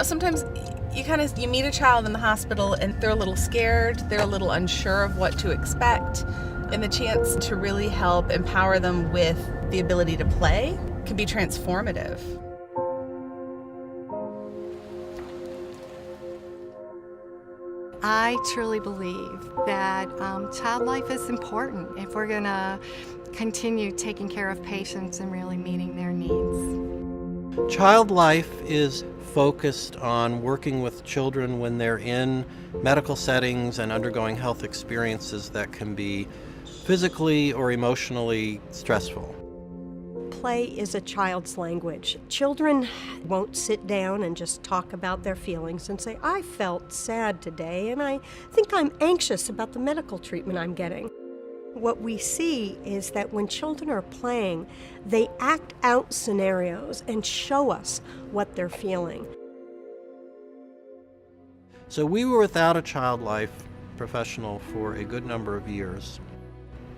Sometimes you meet a child in the hospital and they're a little scared, they're a little unsure of what to expect, and the chance to really help empower them with the ability to play can be transformative. I truly believe that child life is important if we're going to continue taking care of patients and really meeting their needs. Child life is focused on working with children when they're in medical settings and undergoing health experiences that can be physically or emotionally stressful. Play is a child's language. Children won't sit down and just talk about their feelings and say, I felt sad today and I think I'm anxious about the medical treatment I'm getting. What we see is that when children are playing, they act out scenarios and show us what they're feeling. So we were without a child life professional for a good number of years.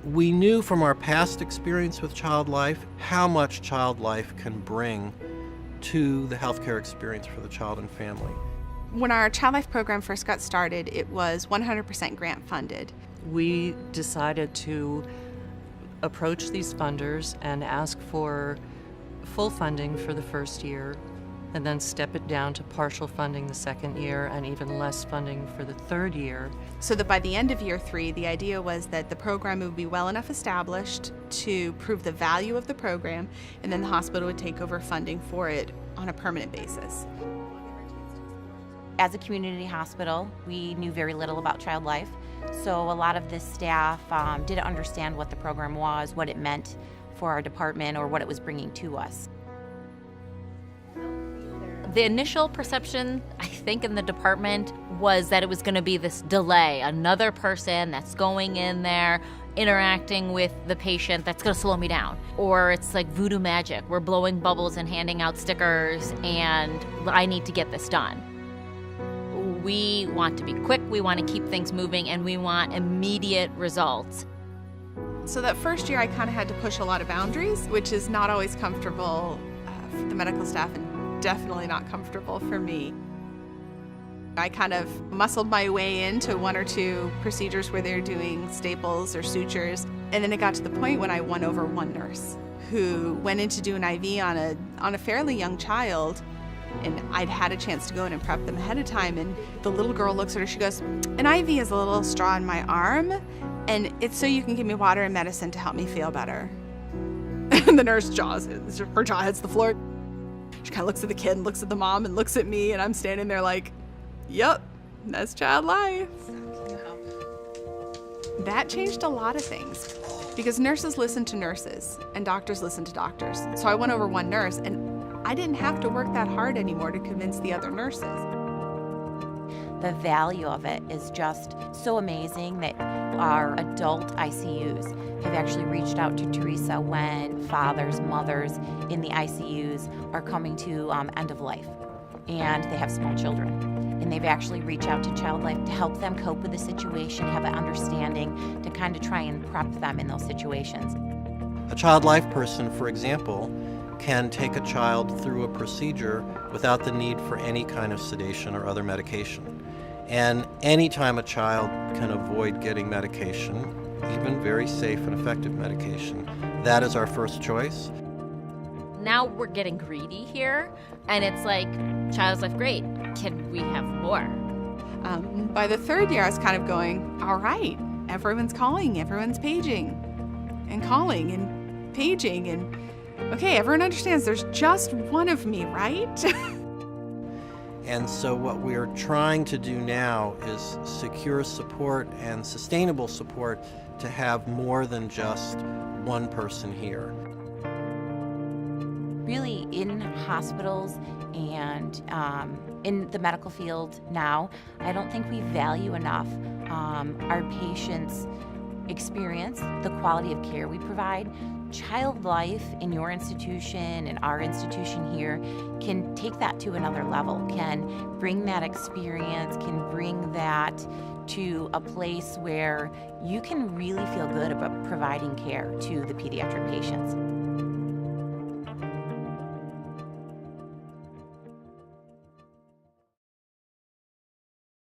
We knew from our past experience with child life how much child life can bring to the healthcare experience for the child and family. When our Child Life program first got started, it was 100% grant funded. We decided to approach these funders and ask for full funding for the first year, and then step it down to partial funding the second year and even less funding for the third year. So that by the end of year 3, the idea was that the program would be well enough established to prove the value of the program, and then the hospital would take over funding for it on a permanent basis. As a community hospital, we knew very little about child life, so a lot of the staff didn't understand what the program was, what it meant for our department, or what it was bringing to us. The initial perception, I think, in the department was that it was going to be this delay, another person that's going in there, interacting with the patient that's going to slow me down. Or it's like voodoo magic. We're blowing bubbles and handing out stickers, and I need to get this done. We want to be quick, we want to keep things moving, and we want immediate results. So that first year I kind of had to push a lot of boundaries, which is not always comfortable for the medical staff and definitely not comfortable for me. I kind of muscled my way into 1 or 2 procedures where they're doing staples or sutures, and then it got to the point when I won over one nurse who went in to do an IV on a fairly young child, and I'd had a chance to go in and prep them ahead of time, and the little girl looks at her, she goes, an IV is a little straw in my arm, and it's so you can give me water and medicine to help me feel better. And the nurse her jaw hits the floor. She kind of looks at the kid and looks at the mom and looks at me, and I'm standing there like, yep, that's child life. That changed a lot of things because nurses listen to nurses and doctors listen to doctors. So I went over one nurse, and I didn't have to work that hard anymore to convince the other nurses. The value of it is just so amazing that our adult ICUs have actually reached out to Teresa when fathers, mothers in the ICUs are coming to end of life and they have small children. And they've actually reached out to Child Life to help them cope with the situation, have an understanding to kind of try and prep them in those situations. A child life person, for example, can take a child through a procedure without the need for any kind of sedation or other medication. And anytime a child can avoid getting medication, even very safe and effective medication, that is our first choice. Now we're getting greedy here, and it's like, child's life, great. Can we have more? By the third year, I was kind of going, all right, everyone's calling, everyone's paging and calling and paging, and okay, everyone understands there's just one of me, right? And so what we're trying to do now is secure support and sustainable support to have more than just one person here. Really, in hospitals and in the medical field now, I don't think we value enough our patients' experience, the quality of care we provide. Child life in your institution and our institution here can take that to another level, can bring that experience, can bring that to a place where you can really feel good about providing care to the pediatric patients.